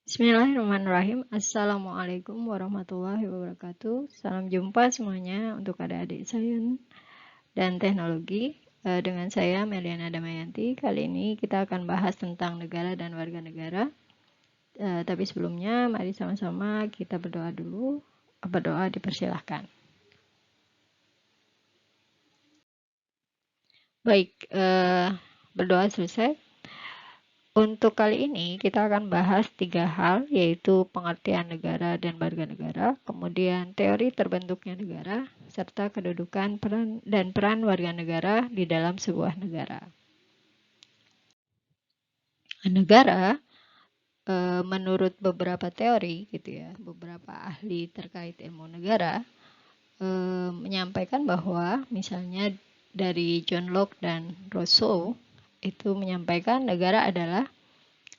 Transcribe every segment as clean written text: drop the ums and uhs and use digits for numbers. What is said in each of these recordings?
Bismillahirrahmanirrahim. Assalamualaikum warahmatullahi wabarakatuh. Salam jumpa semuanya untuk adik-adik sains dan teknologi. Dengan saya Meliana Damayanti. Kali ini kita akan bahas tentang negara dan warga negara. Tapi sebelumnya mari sama-sama kita berdoa dulu. Berdoa dipersilahkan. Baik, berdoa selesai. Untuk kali ini kita akan bahas 3 hal, yaitu pengertian negara dan warga negara, kemudian teori terbentuknya negara, serta kedudukan peran warga negara di dalam sebuah negara. Negara, menurut beberapa teori gitu ya, beberapa ahli terkait ilmu negara, menyampaikan bahwa misalnya dari John Locke dan Rousseau itu menyampaikan negara adalah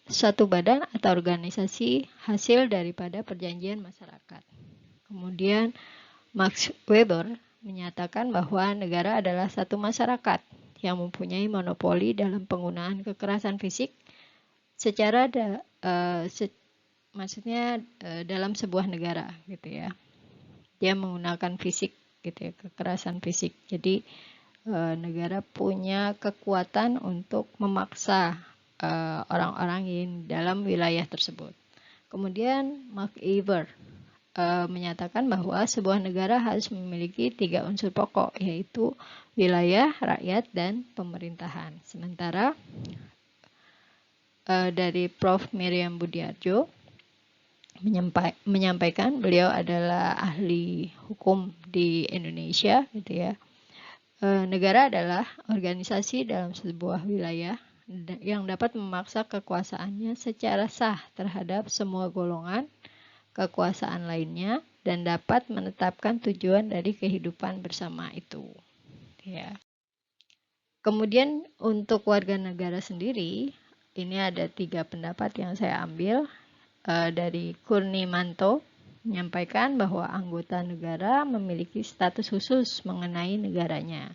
suatu badan atau organisasi hasil daripada perjanjian masyarakat. Kemudian Max Weber menyatakan bahwa negara adalah satu masyarakat yang mempunyai monopoli dalam penggunaan kekerasan fisik secara dalam sebuah negara gitu ya. Dia menggunakan fisik gitu ya, kekerasan fisik. Jadi negara punya kekuatan untuk memaksa orang-orang yang dalam wilayah tersebut. Kemudian Mark Eber menyatakan bahwa sebuah negara harus memiliki 3 unsur pokok, yaitu wilayah, rakyat, dan pemerintahan. Sementara dari Prof. Miriam Budiarjo menyampaikan, beliau adalah ahli hukum di Indonesia gitu ya. Negara adalah organisasi dalam sebuah wilayah yang dapat memaksa kekuasaannya secara sah terhadap semua golongan kekuasaan lainnya dan dapat menetapkan tujuan dari kehidupan bersama itu. Ya. Kemudian untuk warga negara sendiri, ini ada 3 pendapat yang saya ambil dari Kurni Manto menyampaikan bahwa anggota negara memiliki status khusus mengenai negaranya,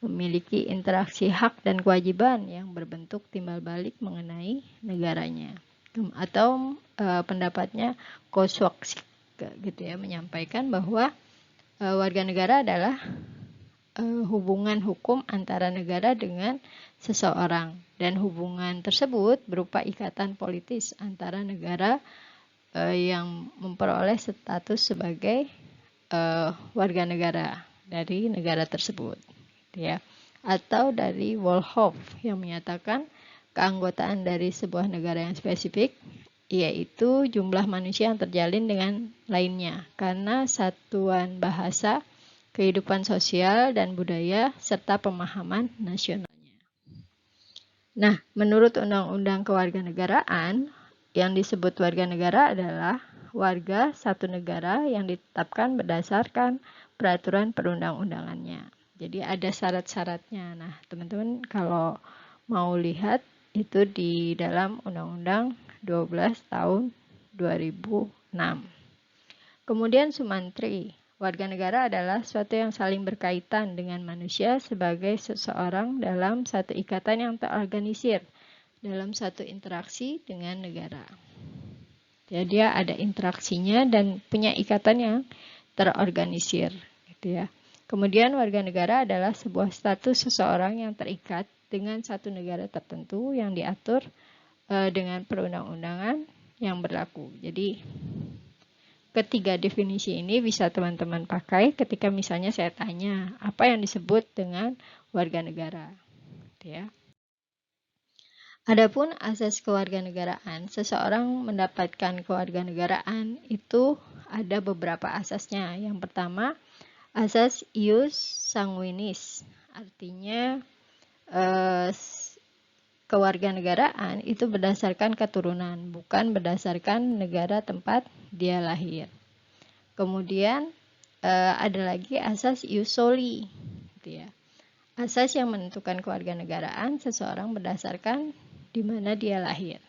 memiliki interaksi hak dan kewajiban yang berbentuk timbal balik mengenai negaranya. Atau pendapatnya Koswaksik gitu ya, menyampaikan bahwa warga negara adalah hubungan hukum antara negara dengan seseorang, dan hubungan tersebut berupa ikatan politis antara negara yang memperoleh status sebagai warga negara dari negara tersebut ya. Atau dari Wolhoff yang menyatakan keanggotaan dari sebuah negara yang spesifik yaitu jumlah manusia yang terjalin dengan lainnya karena satuan bahasa, kehidupan sosial dan budaya serta pemahaman nasionalnya. Nah, menurut Undang-Undang Kewarganegaraan, yang disebut warga negara adalah warga satu negara yang ditetapkan berdasarkan peraturan perundang-undangannya. Jadi ada syarat-syaratnya. Nah, teman-teman kalau mau lihat itu di dalam Undang-Undang 12 tahun 2006. Kemudian Sumantri, warga negara adalah suatu yang saling berkaitan dengan manusia sebagai seseorang dalam satu ikatan yang terorganisir dalam satu interaksi dengan negara. Ya, dia ada interaksinya dan punya ikatan yang terorganisir gitu ya. Kemudian warga negara adalah sebuah status seseorang yang terikat dengan satu negara tertentu yang diatur dengan perundang-undangan yang berlaku. Jadi ketiga definisi ini bisa teman-teman pakai ketika misalnya saya tanya apa yang disebut dengan warga negara. Ya. Adapun asas kewarganegaraan, seseorang mendapatkan kewarganegaraan itu ada beberapa asasnya. Yang pertama, asas ius sanguinis, artinya kewarganegaraan itu berdasarkan keturunan, bukan berdasarkan negara tempat dia lahir. Kemudian ada lagi asas ius soli, gitu ya. Asas yang menentukan kewarganegaraan seseorang berdasarkan di mana dia lahir.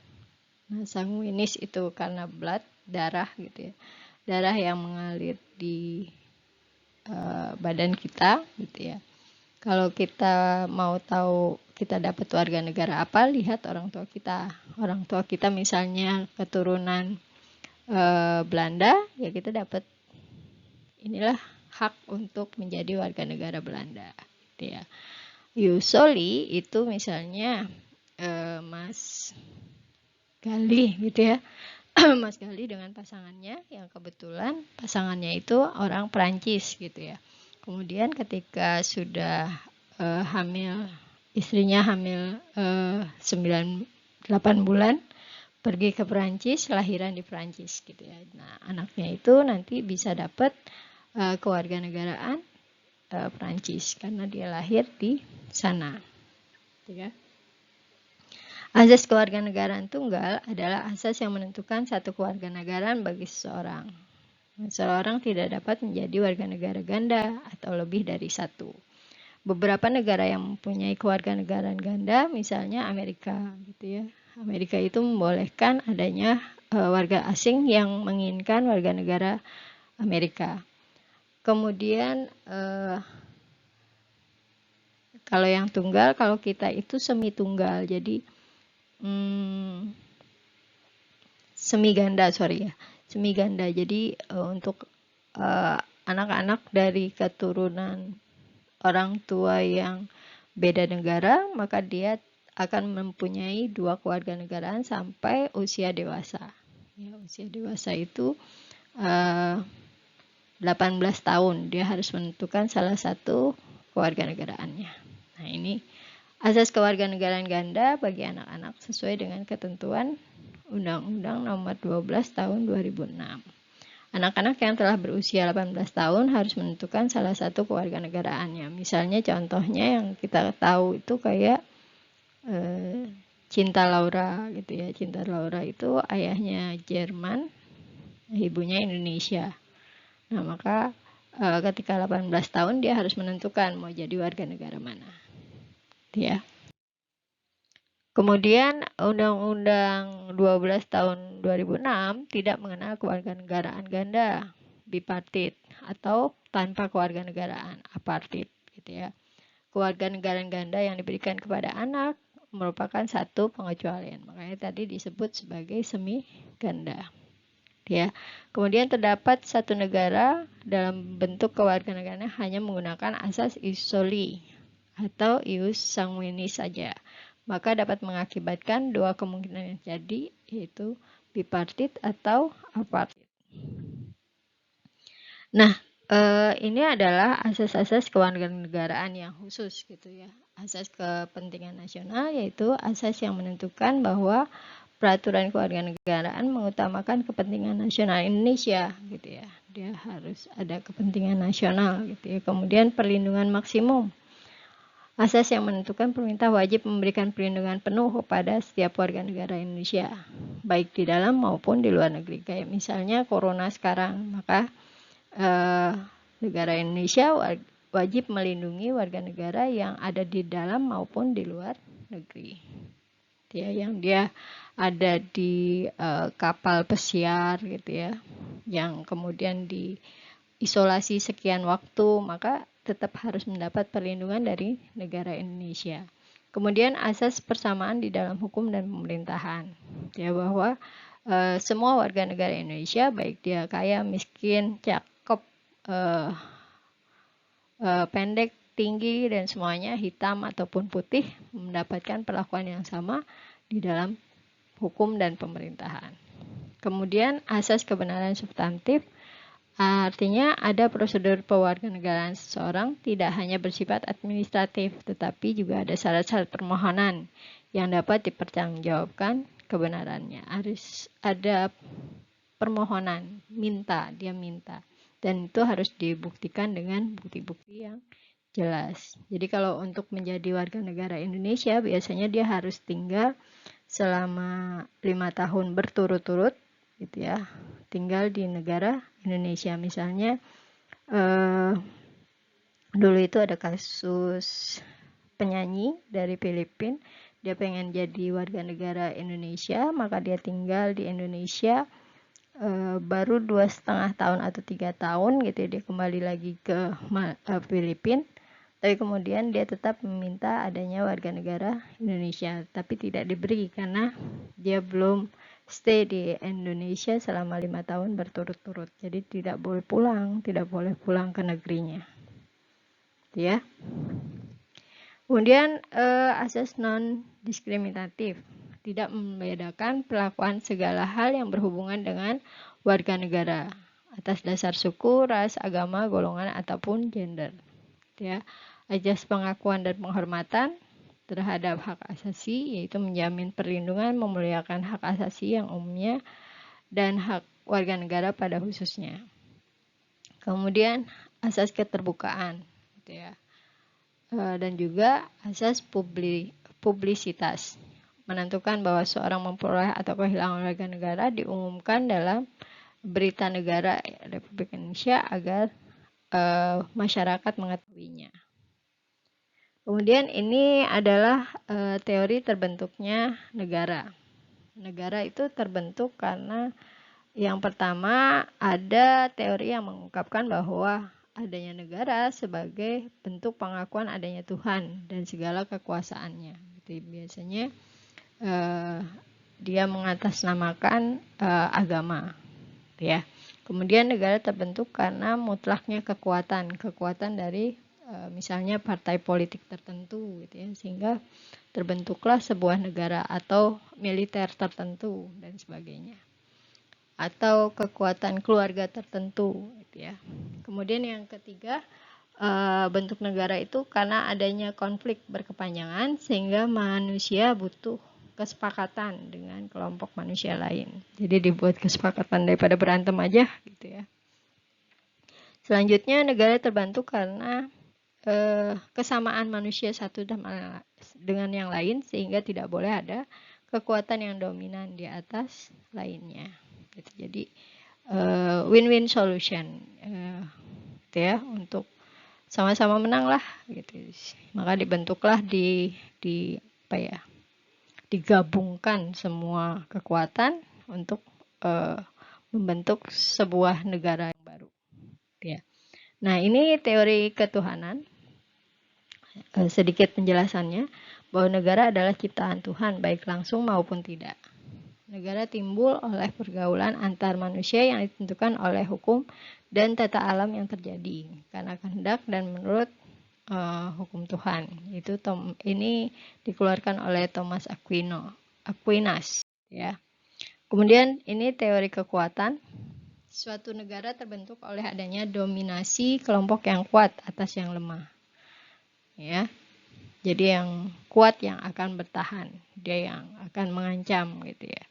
Nah, sanguinis itu karena blood, darah gitu ya. Darah yang mengalir di badan kita gitu ya. Kalau kita mau tahu kita dapat warga negara apa, lihat orang tua kita. Orang tua kita misalnya keturunan Belanda, ya kita dapat inilah hak untuk menjadi warga negara Belanda, gitu ya. Usually itu misalnya Mas Gali gitu ya. Mas Gali dengan pasangannya yang kebetulan pasangannya itu orang Perancis gitu ya. Kemudian ketika sudah hamil, istrinya hamil 8 bulan, pergi ke Perancis, lahiran di Perancis gitu ya. Nah, anaknya itu nanti bisa dapat kewarganegaraan Perancis karena dia lahir di sana. Gitu ya. Asas kewarganegaraan tunggal adalah asas yang menentukan satu kewarganegaraan bagi seseorang. Seseorang tidak dapat menjadi warga negara ganda atau lebih dari satu. Beberapa negara yang mempunyai kewarganegaraan ganda, misalnya Amerika, gitu ya. Amerika itu membolehkan adanya warga asing yang menginginkan warga negara Amerika. Kemudian kalau yang tunggal, kalau kita itu semi tunggal, jadi semi ganda, semi ganda. Jadi untuk anak-anak dari keturunan orang tua yang beda negara, maka dia akan mempunyai 2 kewarganegaraan sampai usia dewasa. Ya, usia dewasa itu 18 tahun dia harus menentukan salah satu kewarganegaraannya. Nah, ini asas kewarganegaraan ganda bagi anak-anak sesuai dengan ketentuan Undang-Undang Nomor 12 Tahun 2006. Anak-anak yang telah berusia 18 tahun harus menentukan salah satu kewarganegaraannya. Misalnya contohnya yang kita tahu itu kayak Cinta Laura gitu ya. Cinta Laura itu ayahnya Jerman, ibunya Indonesia. Nah, maka ketika 18 tahun dia harus menentukan mau jadi warga negara mana. Ya. Kemudian Undang-Undang 12 tahun 2006 tidak mengenal kewarganegaraan ganda, bipartit, atau tanpa kewarganegaraan, apartit, gitu ya. Kewarganegaraan ganda yang diberikan kepada anak merupakan satu pengecualian, makanya tadi disebut sebagai semi ganda. Ya. Kemudian terdapat satu negara dalam bentuk kewarganegaraan hanya menggunakan asas ius soli atau ius sanguinis saja, maka dapat mengakibatkan 2 kemungkinan yang jadi, yaitu bipartit atau apartit. Nah, ini adalah asas-asas kewarganegaraan yang khusus gitu ya. Asas kepentingan nasional yaitu asas yang menentukan bahwa peraturan kewarganegaraan mengutamakan kepentingan nasional Indonesia gitu ya. Dia harus ada kepentingan nasional gitu ya. Kemudian perlindungan maksimum. Asas yang menentukan pemerintah wajib memberikan perlindungan penuh kepada setiap warga negara Indonesia, baik di dalam maupun di luar negeri. Kayak misalnya corona sekarang, maka negara Indonesia wajib melindungi warga negara yang ada di dalam maupun di luar negeri. Ya, yang dia ada di kapal pesiar gitu ya, yang kemudian diisolasi sekian waktu, maka tetap harus mendapat perlindungan dari negara Indonesia. Kemudian asas persamaan di dalam hukum dan pemerintahan, ya, bahwa semua warga negara Indonesia, baik dia kaya, miskin, cakep, pendek, tinggi, dan semuanya hitam ataupun putih, mendapatkan perlakuan yang sama di dalam hukum dan pemerintahan. Kemudian asas kebenaran substantif, artinya ada prosedur pewarganegaraan seseorang tidak hanya bersifat administratif, tetapi juga ada syarat-syarat permohonan yang dapat dipertanggungjawabkan kebenarannya. Harus ada permohonan, dia minta. Dan itu harus dibuktikan dengan bukti-bukti yang jelas. Jadi kalau untuk menjadi warga negara Indonesia, biasanya dia harus tinggal selama 5 tahun berturut-turut gitu ya, tinggal di negara Indonesia. Misalnya dulu itu ada kasus penyanyi dari Filipina, dia pengen jadi warga negara Indonesia, maka dia tinggal di Indonesia baru 2,5 tahun atau 3 tahun gitu ya, dia kembali lagi ke Filipina, Tapi kemudian dia tetap meminta adanya warga negara Indonesia, tapi tidak diberi karena dia belum stay di Indonesia selama 5 tahun berturut-turut. Jadi tidak boleh pulang ke negerinya. Ya. Kemudian asas non-diskriminatif, tidak membedakan perlakuan segala hal yang berhubungan dengan warga negara atas dasar suku, ras, agama, golongan, ataupun gender. Ya. Ajas pengakuan dan penghormatan terhadap hak asasi, yaitu menjamin perlindungan, memuliakan hak asasi yang umumnya, dan hak warga negara pada khususnya. Kemudian asas keterbukaan, gitu ya. Dan juga asas publisitas, menentukan bahwa seorang memperoleh atau kehilangan warga negara diumumkan dalam berita negara Republik Indonesia agar masyarakat mengetahuinya. Kemudian ini adalah teori terbentuknya negara. Negara itu terbentuk karena yang pertama ada teori yang mengungkapkan bahwa adanya negara sebagai bentuk pengakuan adanya Tuhan dan segala kekuasaannya. Jadi biasanya dia mengatasnamakan agama, ya. Kemudian negara terbentuk karena mutlaknya kekuatan dari misalnya partai politik tertentu, gitu ya, sehingga terbentuklah sebuah negara atau militer tertentu dan sebagainya, atau kekuatan keluarga tertentu, gitu ya. Kemudian yang ketiga, bentuk negara itu karena adanya konflik berkepanjangan sehingga manusia butuh kesepakatan dengan kelompok manusia lain. Jadi dibuat kesepakatan daripada berantem aja, gitu ya. Selanjutnya negara terbentuk karena kesamaan manusia satu dengan yang lain sehingga tidak boleh ada kekuatan yang dominan di atas lainnya. Gitu. Jadi win-win solution, gitu ya, untuk sama-sama menang lah, gitu. Maka dibentuklah digabungkan semua kekuatan untuk membentuk sebuah negara yang baru. Ya. Nah, ini teori ketuhanan. Sedikit penjelasannya, bahwa negara adalah ciptaan Tuhan, baik langsung maupun tidak. Negara timbul oleh pergaulan antar manusia yang ditentukan oleh hukum dan tata alam yang terjadi karena kehendak dan menurut hukum Tuhan. Ini dikeluarkan oleh Thomas Aquinas, ya. Kemudian ini teori kekuatan. Suatu negara terbentuk oleh adanya dominasi kelompok yang kuat atas yang lemah. Ya. Jadi yang kuat yang akan bertahan, dia yang akan mengancam, gitu ya,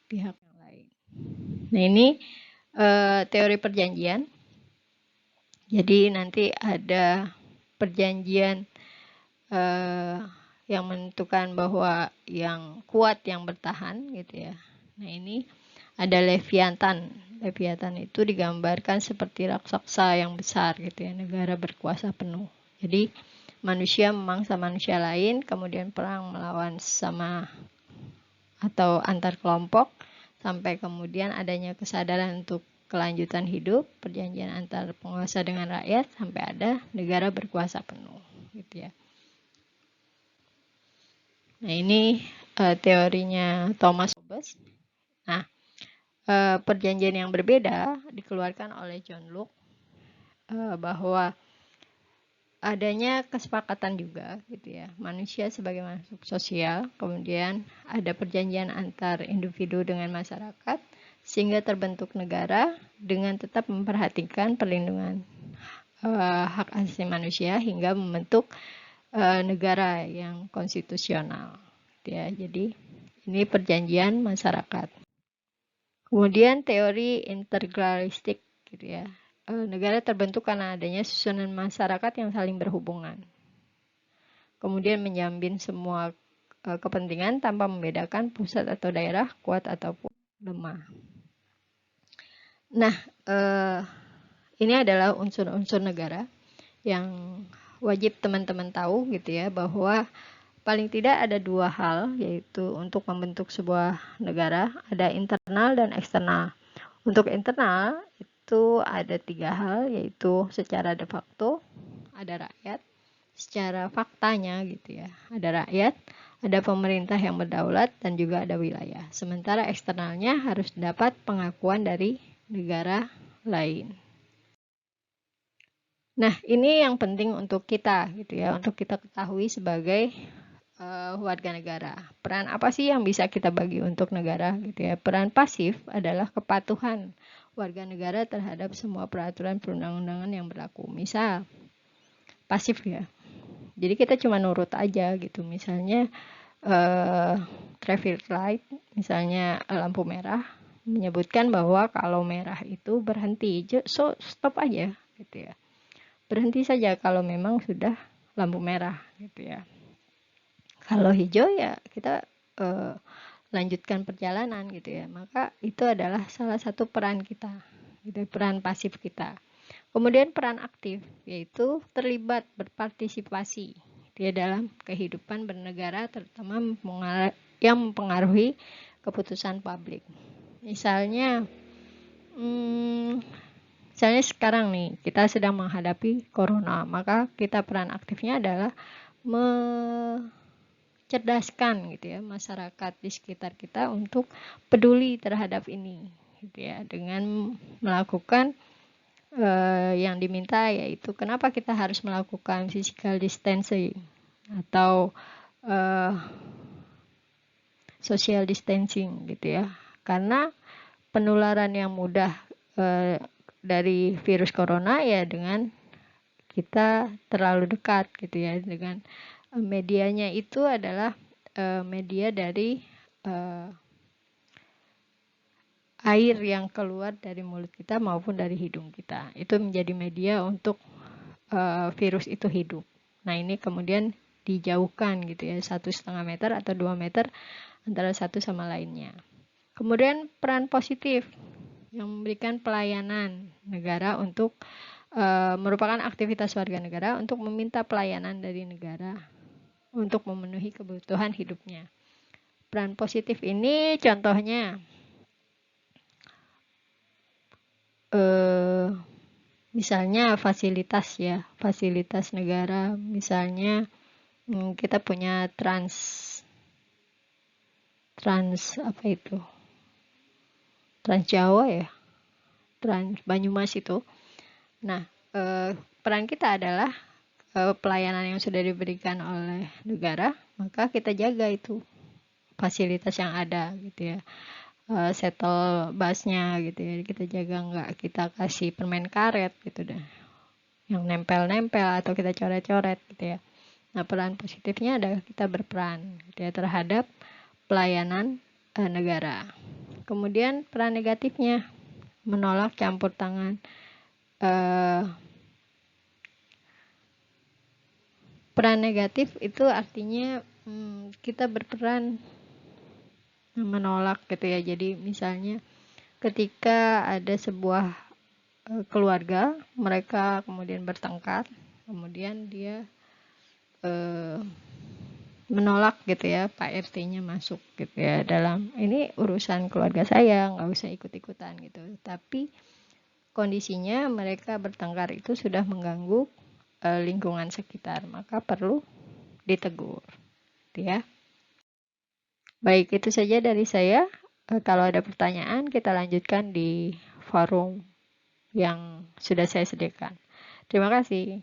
pihak yang lain. Nah, ini teori perjanjian. Jadi nanti ada perjanjian yang menentukan bahwa yang kuat yang bertahan, gitu ya. Nah, ini ada Leviathan. Leviathan itu digambarkan seperti raksasa yang besar, gitu ya, negara berkuasa penuh. Jadi manusia memangsa manusia lain, kemudian perang melawan sama atau antar kelompok, sampai kemudian adanya kesadaran untuk kelanjutan hidup, perjanjian antar penguasa dengan rakyat, sampai ada negara berkuasa penuh, gitu ya. Nah, ini teorinya Thomas Hobbes. Nah, perjanjian yang berbeda dikeluarkan oleh John Locke, bahwa adanya kesepakatan juga, gitu ya, manusia sebagai makhluk sosial, kemudian ada perjanjian antar individu dengan masyarakat sehingga terbentuk negara dengan tetap memperhatikan perlindungan hak asasi manusia hingga membentuk negara yang konstitusional, gitu ya. Jadi ini perjanjian masyarakat. Kemudian teori integralistik, gitu ya. Negara terbentuk karena adanya susunan masyarakat yang saling berhubungan. Kemudian menjamin semua kepentingan tanpa membedakan pusat atau daerah, kuat ataupun lemah. Nah, ini adalah unsur-unsur negara yang wajib teman-teman tahu, gitu ya, bahwa paling tidak ada dua hal, yaitu untuk membentuk sebuah negara, ada internal dan eksternal. Untuk internal itu ada 3 hal, yaitu secara de facto ada rakyat, secara faktanya gitu ya. Ada rakyat, ada pemerintah yang berdaulat, dan juga ada wilayah. Sementara eksternalnya harus dapat pengakuan dari negara lain. Nah, ini yang penting untuk kita gitu ya, untuk kita ketahui sebagai warga negara. Peran apa sih yang bisa kita bagi untuk negara gitu ya? Peran pasif adalah kepatuhan warga negara terhadap semua peraturan perundang-undangan yang berlaku. Misal pasif ya. Jadi kita cuma nurut aja gitu. Misalnya traffic light, misalnya lampu merah menyebutkan bahwa kalau merah itu berhenti, so stop aja gitu ya. Berhenti saja kalau memang sudah lampu merah gitu ya. Kalau hijau ya kita lanjutkan perjalanan gitu ya. Maka itu adalah salah satu peran kita, gitu, peran pasif kita. Kemudian peran aktif yaitu terlibat berpartisipasi dia dalam kehidupan bernegara, terutama yang mempengaruhi keputusan publik. Misalnya sekarang nih kita sedang menghadapi corona, maka kita peran aktifnya adalah mencerdaskan gitu ya masyarakat di sekitar kita untuk peduli terhadap ini gitu ya, dengan melakukan yang diminta, yaitu kenapa kita harus melakukan physical distancing atau social distancing gitu ya, karena penularan yang mudah dari virus corona ya dengan kita terlalu dekat gitu ya, dengan medianya itu adalah media dari air yang keluar dari mulut kita maupun dari hidung kita. Itu menjadi media untuk virus itu hidup. Nah, ini kemudian dijauhkan gitu ya, 1,5 meter atau 2 meter antara satu sama lainnya. Kemudian peran positif yang memberikan pelayanan negara untuk merupakan aktivitas warga negara untuk meminta pelayanan dari negara untuk memenuhi kebutuhan hidupnya. Peran positif ini contohnya misalnya fasilitas ya, fasilitas negara, misalnya kita punya Trans apa itu, Trans Jawa ya, Trans Banyumas itu. Nah, peran kita adalah pelayanan yang sudah diberikan oleh negara, maka kita jaga itu fasilitas yang ada gitu ya, settle busnya gitu ya, kita jaga, nggak kita kasih permen karet gitu deh yang nempel-nempel atau kita coret-coret gitu ya. Nah, peran positifnya adalah kita berperan gitu ya, terhadap pelayanan negara. Kemudian peran negatifnya menolak campur tangan. Peran negatif itu artinya kita berperan menolak gitu ya. Jadi misalnya ketika ada sebuah keluarga, mereka kemudian bertengkar, kemudian dia menolak gitu ya, Pak RT-nya masuk gitu ya, dalam ini urusan keluarga saya, nggak usah ikut-ikutan gitu. Tapi kondisinya mereka bertengkar itu sudah mengganggu lingkungan sekitar, maka perlu ditegur gitu ya. Baik, itu saja dari saya. Kalau ada pertanyaan, kita lanjutkan di forum yang sudah saya sediakan. Terima kasih.